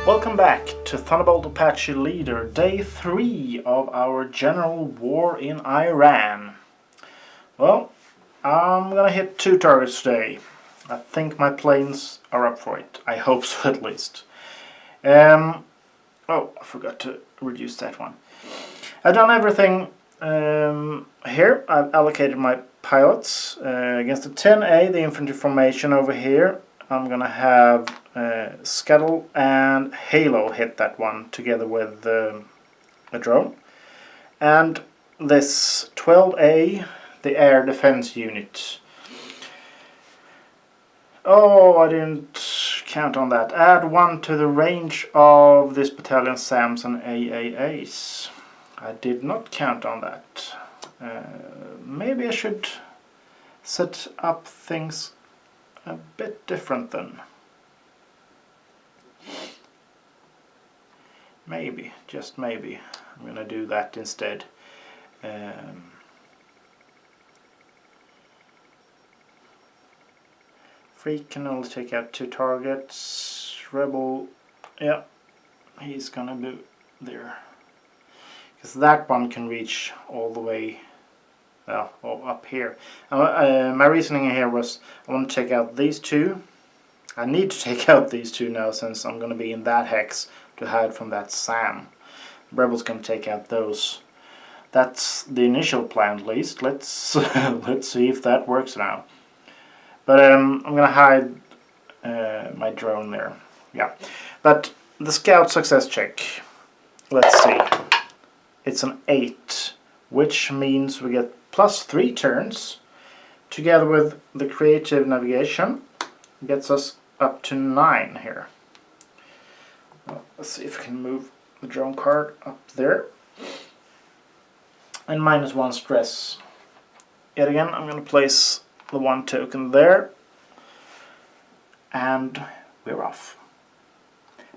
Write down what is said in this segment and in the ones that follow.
Welcome back to Thunderbolt Apache Leader, day 3 of our general war in Iran. Well, I'm gonna hit 2 targets today. I think my planes are up for it. I hope so, at least. Oh, I forgot to reduce that one. I've done everything here. I've allocated my pilots against the 10A, the infantry formation over here. I'm gonna have Scuttle and Halo hit that one together with a drone. And this 12A, the air defense unit. Oh, I didn't count on that. Add 1 to the range of this battalion SAMs and AAAs. I did not count on that. Maybe I should set up things a bit different then. Maybe, just maybe, I'm gonna do that instead. Freak can only take out 2 targets. Rebel, yeah, he's gonna be there. Because that one can reach all the way, well, up here. My reasoning here was I want to take out these 2. I need to take out these 2 now since I'm going to be in that hex to hide from that SAM. Rebel's going to take out those. That's the initial plan, at least. Let's let's see if that works now. But I'm going to hide my drone there. Yeah, but the scout success check. Let's see. It's an 8, which means we get +3 turns. Together with the creative navigation, gets us up to 9 here. Well, let's see if we can move the drone card up there. And -1 stress. Yet again, I'm going to place the 1 token there. And we're off.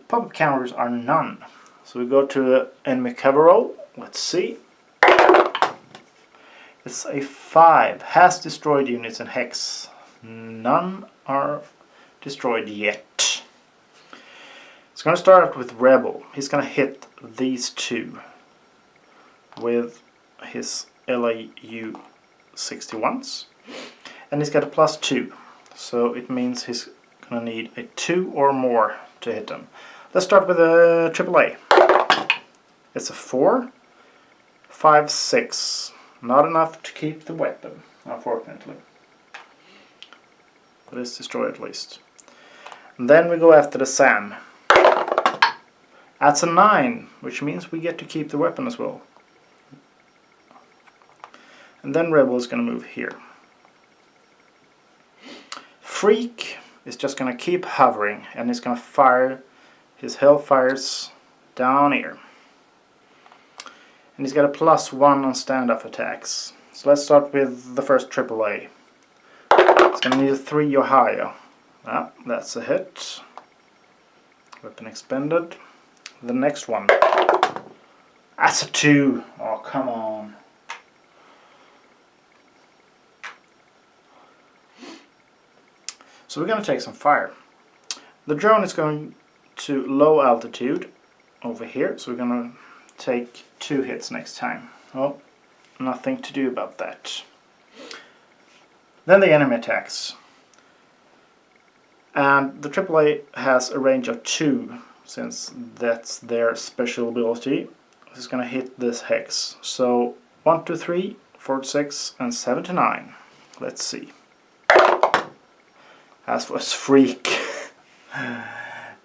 Pop-up counters are none. So we go to the enemy cover roll. Let's see. It's a 5. Has destroyed units in hex. None are destroyed yet. It's going to start out with Rebel. He's going to hit these 2 with his LAU 61s. And he's got a +2. So it means he's going to need a 2 or more to hit him. Let's start with a AAA. It's a 4, 5, 6. Not enough to keep the weapon, unfortunately. But it's destroyed at least. And then we go after the SAM. That's a 9, which means we get to keep the weapon as well. And then Rebel is going to move here. Freak is just going to keep hovering, and he's going to fire his Hellfires down here. And he's got a +1 on standoff attacks. So let's start with the first AAA. It's going to need a 3 or higher. Ah, that's a hit. Weapon expended. The next one. That's a 2. Oh, come on. So we're going to take some fire. The drone is going to low altitude over here. So we're going to take 2 hits next time. Well, nothing to do about that. Then the enemy attacks. And the AAA has a range of 2, since that's their special ability. It's going to hit this hex. So 1, 2, 3, 4, 6, and 7 to 9. Let's see. As was Freak.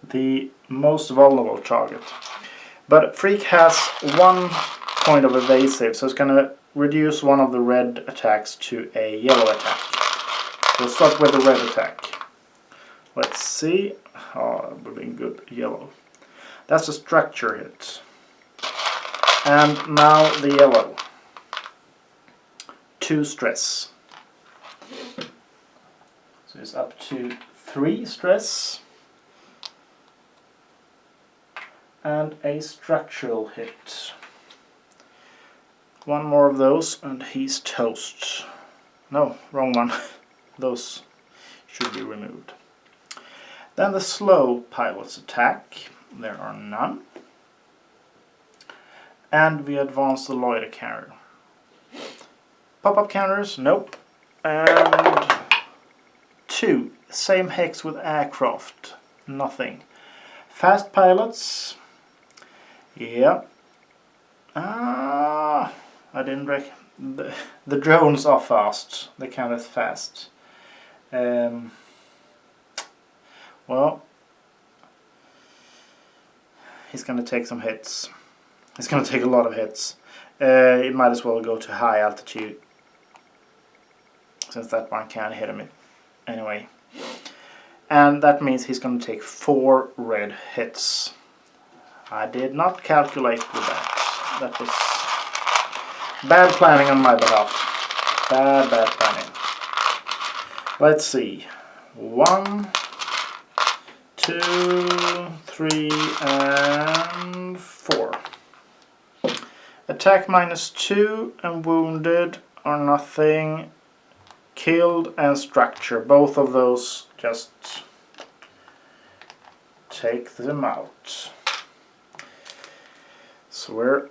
The most vulnerable target. But Freak has 1 point of evasive, so it's going to reduce one of the red attacks to a yellow attack. We'll start with the red attack. Let's see. Oh, that would be good. Yellow. That's a structure hit. And now the yellow. 2 stress. So it's up to 3 stress. And a structural hit. 1 more of those and he's toast. No, wrong one. Those should be removed. Then the slow pilot's attack. there are none. And we advance the loiter carrier. Pop-up counters, nope. And 2, same hex with aircraft, nothing. Fast pilots, yeah. I didn't reckon. The drones are fast, they count as fast. Well, he's gonna take some hits. He's gonna take a lot of hits. He might as well go to high altitude, since that one can't hit him anyway. And that means he's gonna take 4 red hits. I did not calculate with that. That was bad planning on my behalf. Bad planning. Let's see. 1, 2, 3, and 4. Attack -2 and wounded are nothing. Killed and structure. Both of those just take them out. So we're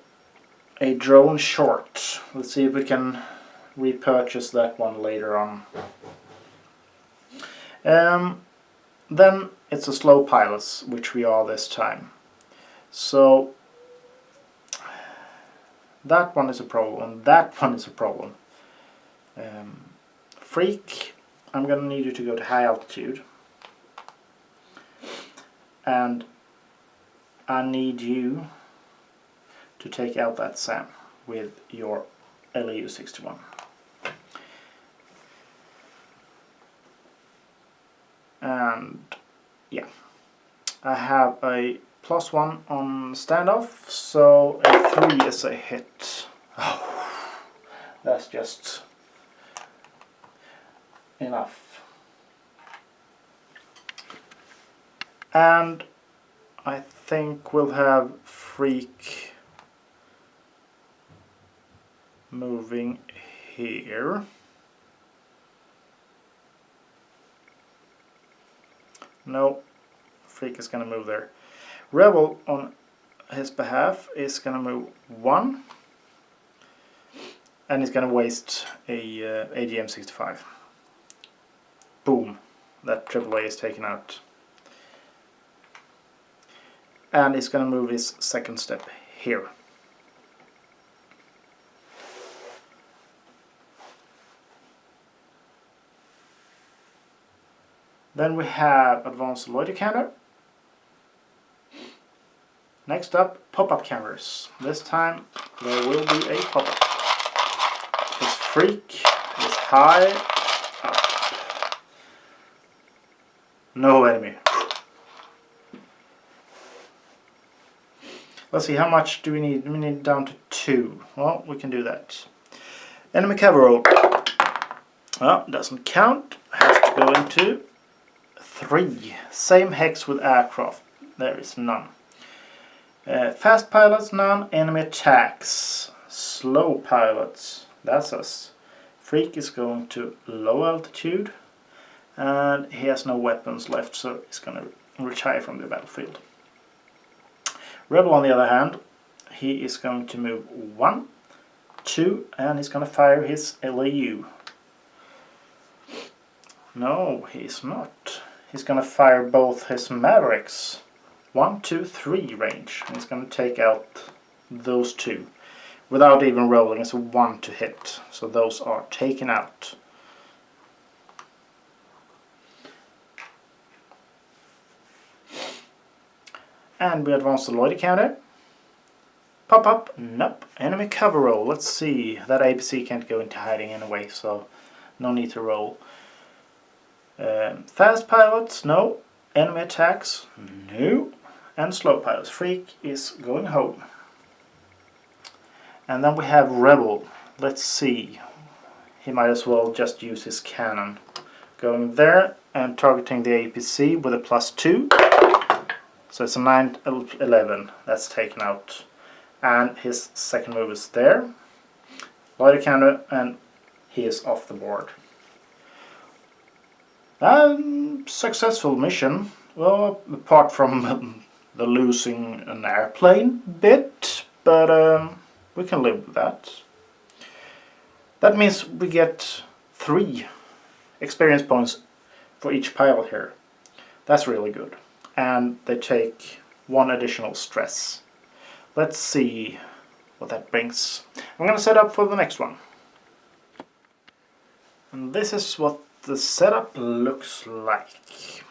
a drone short. Let's see if we can repurchase that one later on. Then it's a slow pilots, which we are this time. So that one is a problem, that one is a problem. Freak, I'm gonna need you to go to high altitude. And I need you to take out that SAM with your LEU-61. And yeah, I have a +1 on standoff, so a 3 is a hit. Oh, that's just enough. And I think we'll have Freak moving here. No, Freak is going to move there. Rebel on his behalf is going to move 1. And he's going to waste a AGM-65. Boom. That AAA is taken out. And he's going to move his second step here. Then we have advanced loiter cannon. Next up, pop-up counters. This time there will be a pop-up. His Freak is high up. No enemy. Let's see, how much do we need? We need down to 2. Well, we can do that. Enemy cover roll. Well, doesn't count. Has to go into 3. Same hex with aircraft. There is none. Fast pilots, none. Enemy attacks. Slow pilots. That's us. Freak is going to low altitude. And he has no weapons left, so he's going to retire from the battlefield. Rebel, on the other hand, he is going to move 1, 2, and he's going to fire his LEU. No, he's not. He's going to fire both his Mavericks. 1, 2, 3 range. And he's going to take out those 2 without even rolling. It's a 1 to hit. So those are taken out. And we advance the loiter counter. Pop up. Nope. Enemy cover roll. Let's see. That APC can't go into hiding anyway, so no need to roll. Fast pilots, no. Enemy attacks, no. And slow pilots. Freak is going home. And then we have Rebel. Let's see. He might as well just use his cannon. Going there and targeting the APC with a +2. So it's a 9-11. That's taken out. And his second move is there. Loiter counter, and he is off the board. Successful mission. Well, apart from the losing an airplane bit, but we can live with that. That means we get 3 experience points for each pilot here. That's really good. And they take 1 additional stress. Let's see what that brings. I'm going to set up for the next one. And this is what the setup looks like.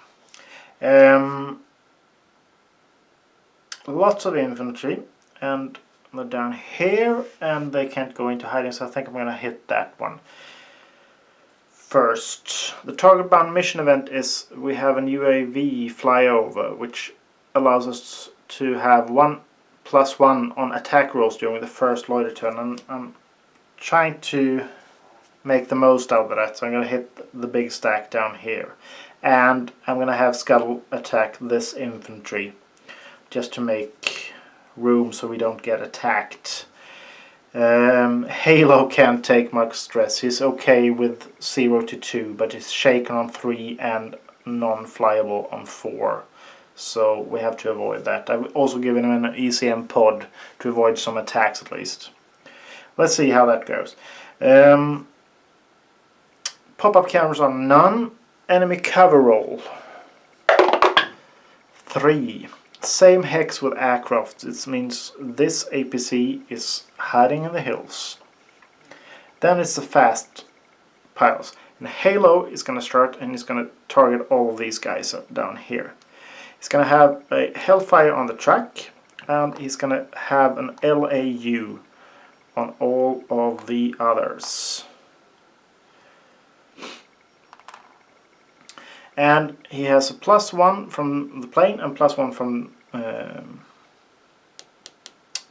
Lots of infantry, and they're down here, and they can't go into hiding, so I think I'm going to hit that one first. The target bound mission event is we have an UAV flyover, which allows us to have 1+1 on attack rolls during the first loiter turn, and I'm trying to make the most out of that, so I'm going to hit the big stack down here, and I'm going to have Scuttle attack this infantry just to make room so we don't get attacked. Halo can't take much stress. He's okay with 0 to 2, but he's shaken on 3 and non-flyable on 4. So we have to avoid that. I've also given him an ECM pod to avoid some attacks at least. Let's see how that goes. Pop-up cameras are none. Enemy cover roll 3. Same hex with aircraft. It means this APC is hiding in the hills. Then it's the fast pilots. And Halo is going to start, and he's going to target all of these guys down here. He's going to have a Hellfire on the track, and he's going to have an LAU on all of the others. And he has a +1 from the plane and +1 from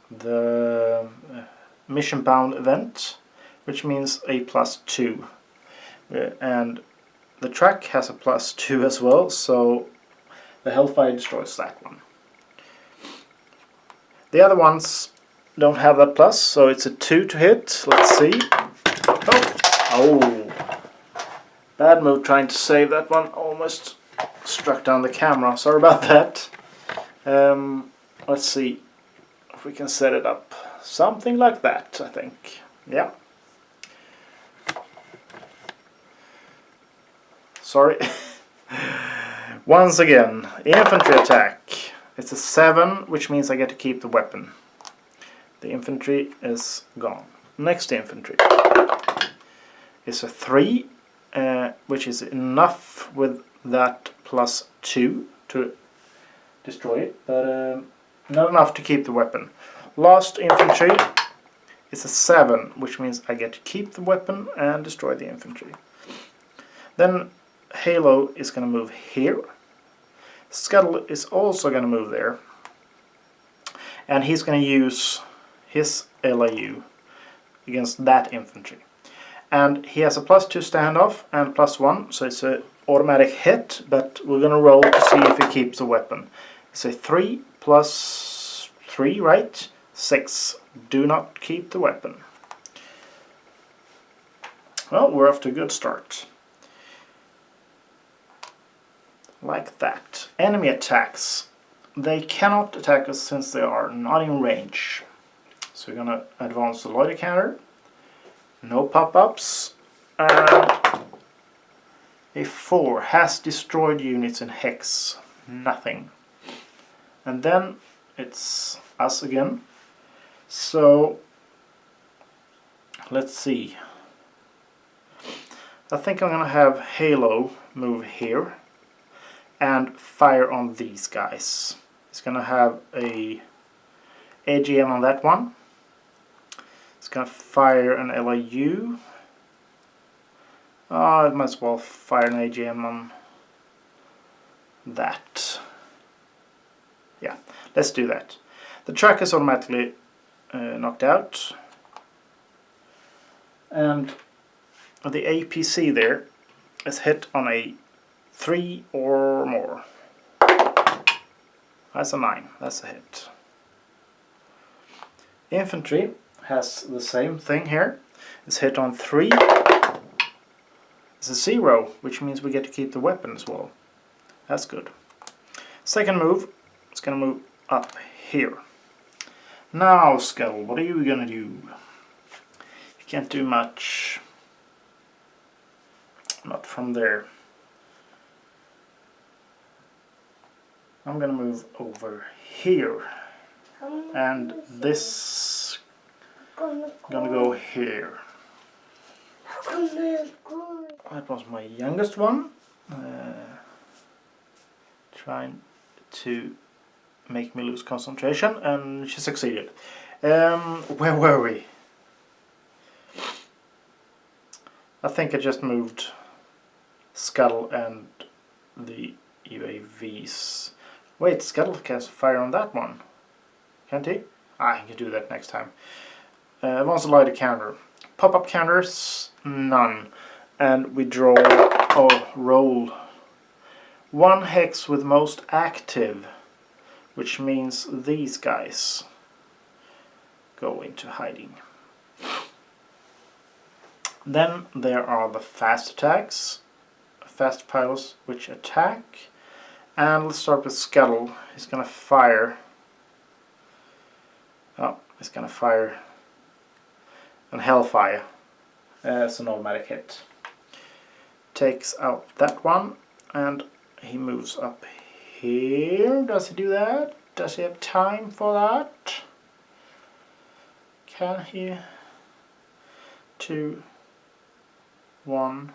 the mission bound event, which means a +2. And the track has a +2 as well, so the Hellfire destroys that one. The other ones don't have that plus, so it's a 2 to hit. Let's see. Oh! Bad move trying to save that one. Almost struck down the camera. Sorry about that. Let's see if we can set it up. Something like that, I think. Yeah. Sorry. Once again, infantry attack. It's a 7, which means I get to keep the weapon. The infantry is gone. Next infantry is a 3. Which is enough with that +2 to destroy it, but not enough to keep the weapon. Last infantry is a 7, which means I get to keep the weapon and destroy the infantry. Then Halo is going to move here. Scuttle is also going to move there, and he's going to use his LAU against that infantry. And he has a +2 standoff and +1, so it's an automatic hit, but we're going to roll to see if he keeps the weapon. It's a 3 + 3, right? 6. Do not keep the weapon. Well, we're off to a good start. Like that. Enemy attacks. They cannot attack us since they are not in range. So we're going to advance the loiter counter. No pop-ups, and a 4 has destroyed units in hex, nothing. And then it's us again, so let's see. I think I'm gonna have Halo move here and fire on these guys. It's gonna have a AGM on that one. It's going to fire an LAU. It might as well fire an AGM on that. Yeah, let's do that. The track is automatically knocked out. And the APC there is hit on a 3 or more. That's a 9. That's a hit. Infantry has the same thing here. It's hit on 3. It's a 0, which means we get to keep the weapon as well. That's good. Second move, It's gonna move up here. Now, Scuttle, what are you gonna do? You can't do much. Not from there. I'm gonna move over here. And this gonna go here. That was my youngest one. Trying to make me lose concentration, and she succeeded. Where were we? I think I just moved Scuttle and the UAVs. Wait, Scuttle can fire on that one, can't he? I can do that next time. Advanced solitairegame counter. Pop-up counters, none. And we draw or roll one hex with most active, which means these guys go into hiding. Then there are the fast attacks, fast pilots which attack. And let's start with Scuttle. He's gonna fire. Oh, he's gonna fire and Hellfire as an automatic hit. Takes out that one, and he moves up here. Does he do that? Does he have time for that? Can he? 2, 1,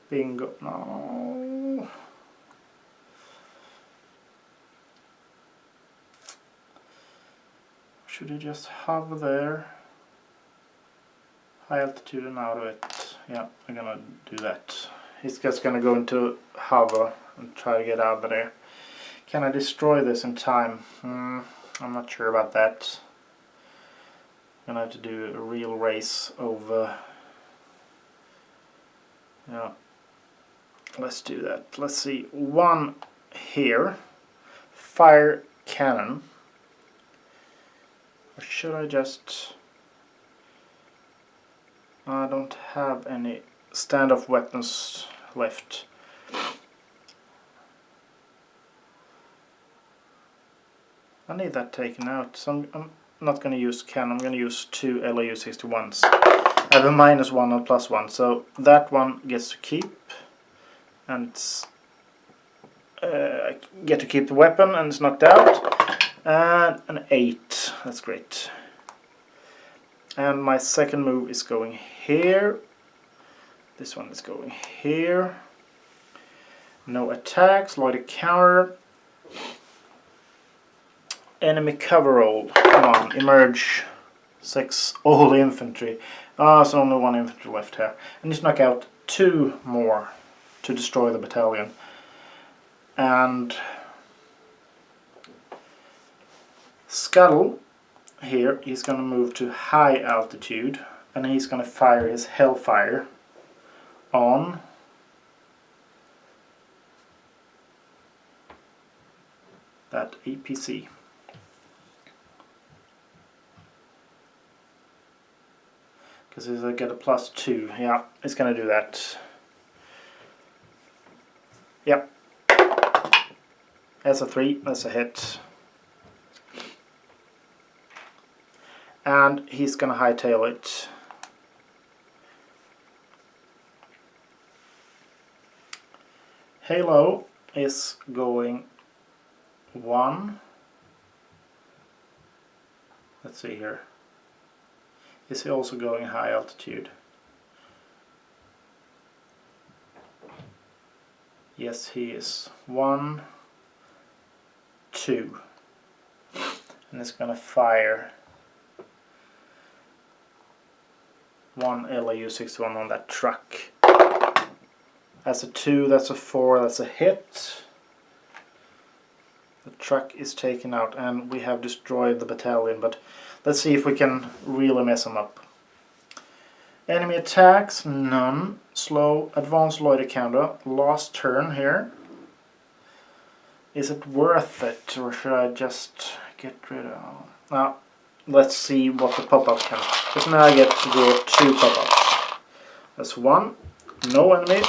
bingo. No. Should he just hover there? High altitude and out of it. Yeah, I'm gonna do that. He's just gonna go into hover and try to get out of there. Can I destroy this in time? I'm not sure about that. I'm gonna have to do a real race over. Yeah, let's do that. Let's see. 1 here. Fire cannon. Or should I just... I don't have any standoff weapons left. I need that taken out, so I'm not going to use cannon. I'm going to use 2 LAU-61s. I have a -1 and +1, so that one gets to keep, and I get to keep the weapon, and it's knocked out. And an 8. That's great. And my second move is going here. This one is going here. No attacks. Loiter counter. Enemy cover roll. Come on, emerge. 6 all infantry. So only 1 infantry left here. And just knock out 2 more to destroy the battalion. And Scuttle here, he's going to move to high altitude, and he's going to fire his Hellfire on that APC. Because he's going to get a +2. Yeah, he's going to do that. Yep. That's a 3. That's a hit. And he's going to hightail it. Halo is going 1. Let's see here. Is he also going high altitude? Yes, he is. 1, 2. And it's going to fire 1 LAU-61 on that truck. That's a 2, that's a 4, that's a hit. The truck is taken out, and we have destroyed the battalion, but let's see if we can really mess them up. Enemy attacks, none. Slow, advanced loiter counter, last turn here. Is it worth it, or should I just get rid of... Now, let's see what the pop-ups can. Because now I get to draw 2 pop-ups. That's 1, no enemy,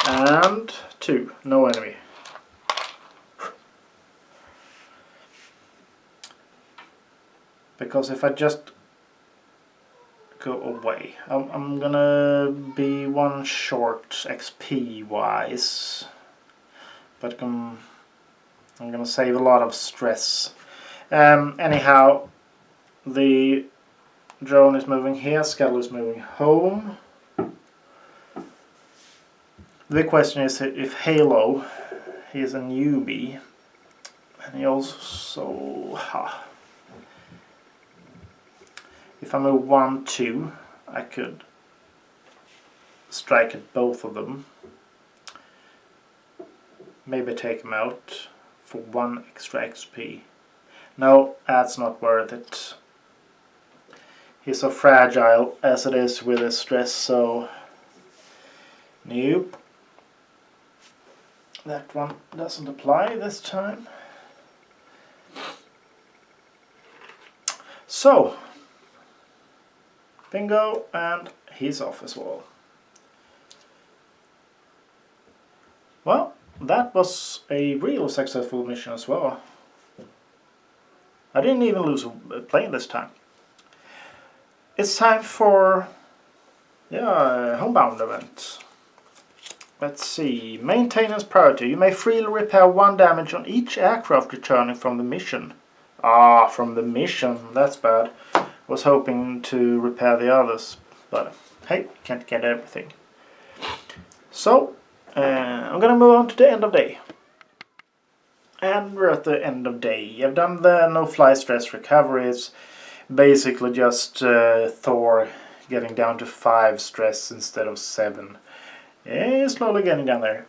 and 2, no enemy. because if I just go away, I'm gonna be one short XP wise, but I'm gonna save a lot of stress. Anyhow, the drone is moving here, Scuttle is moving home. The big question is if Halo, he is a newbie, and he also, if I move 1, 2, I could strike at both of them. Maybe take him out for 1 extra XP. No, that's not worth it. He's so fragile as it is with his stress, so nope. That one doesn't apply this time. So, bingo, and he's off as well. Well, that was a real successful mission as well. I didn't even lose a plane this time. It's time for a homebound event. Let's see. Maintenance priority. You may freely repair 1 damage on each aircraft returning from the mission. Ah, from the mission. That's bad. Was hoping to repair the others, but hey, can't get everything. So, I'm gonna move on to the end of day. And we're at the end of day. I've done the no-fly stress recovery. It's basically just Thor getting down to 5 stress instead of 7. Slowly getting down there.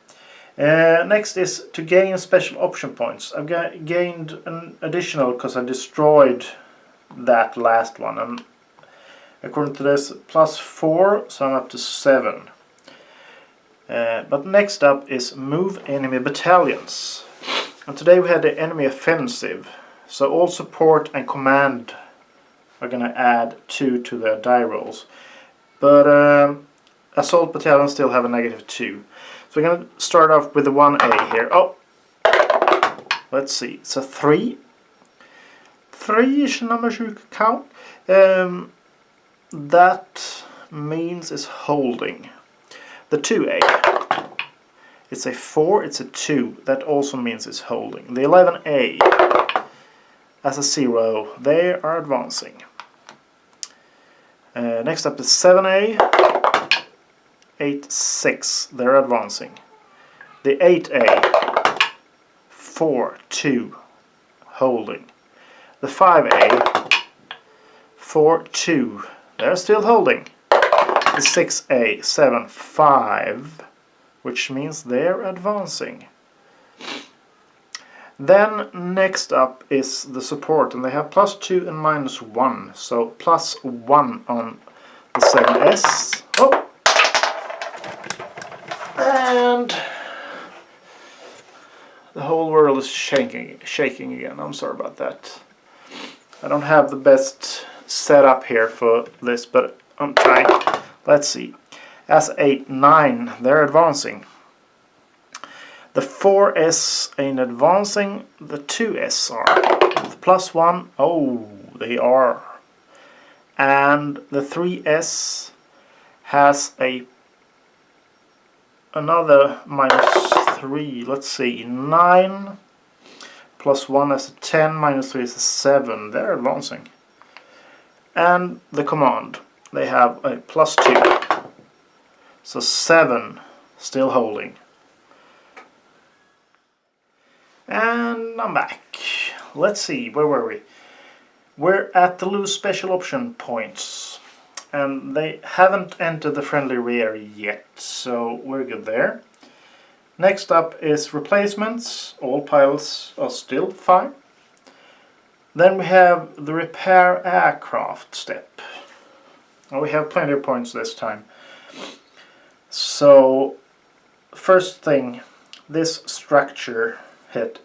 Next is to gain special option points. I've gained an additional because I destroyed that last one, and according to this, +4, so I'm up to 7. But next up is move enemy battalions, and today we had the enemy offensive, so all support and command are gonna add 2 to their die rolls, but assault battalions still have a -2. So we're gonna start off with the 1A here. Oh, let's see, it's a 3. 3-ish numbers you can count. That means it's holding. The 2A, it's a 4, it's a 2. That also means it's holding. The 11A as a 0, they are advancing. Next up is 7A, 8-6, they're advancing. The 8A, 4-2, holding. The 5A, 4-2, they're still holding. The 6A, 7-5, which means they're advancing. Then next up is the support, and they have +2 and -1, so +1 on the 7S. Oh! And the whole world is shaking again. I'm sorry about that. I don't have the best setup here for this, but I'm trying. Let's see. S8, 9, they're advancing. The 4S ain't advancing, the 2S are. The +1, oh, they are. And the 3S has another -3. Let's see, 9 +1 is a 10, -3 is a 7. They're advancing. And the command, they have a +2. So 7 still holding. And I'm back. Let's see, where were we? We're at the lose special option points. And they haven't entered the friendly rear yet, so we're good there. Next up is replacements. All pilots are still fine. Then we have the repair aircraft step. And we have plenty of points this time. So, first thing, this structure hit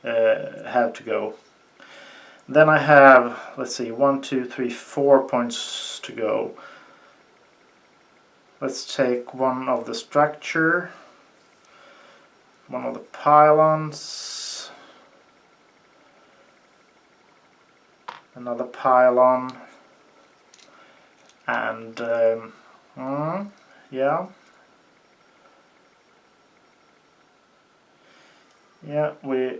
have to go. Then I have, let's see, 1, 2, 3, 4 points to go. Let's take one of the structure, one of the pylons, another pylon, and yeah, we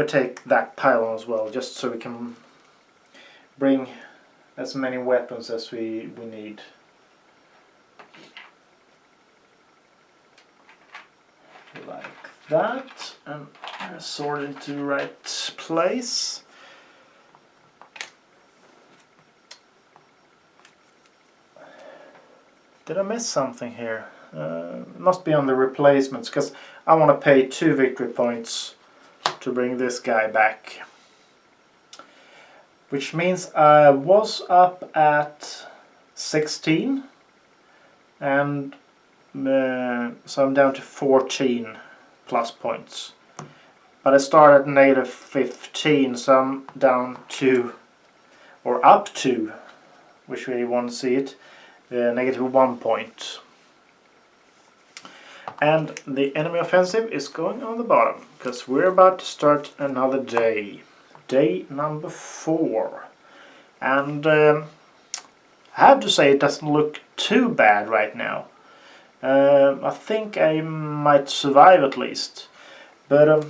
take that pylon as well, just so we can bring as many weapons as we need. Like that, and sort it into the right place. Did I miss something here? Must be on the replacements, because I want to pay 2 victory points to bring this guy back. Which means I was up at 16, and so I'm down to 14 plus points. But I started at negative 15, so I'm down to, or up to, which way you want to see it, negative 1 point. And the enemy offensive is going on the bottom, because we're about to start another day. Day number 4. And I have to say it doesn't look too bad right now. I think I might survive at least. But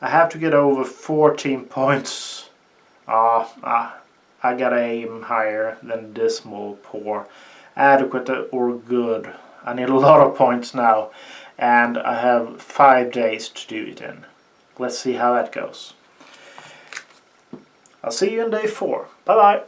I have to get over 14 points. I gotta aim higher than dismal, poor, adequate or good. I need a lot of points now, and I have 5 days to do it in. Let's see how that goes. I'll see you in day 4. Bye bye.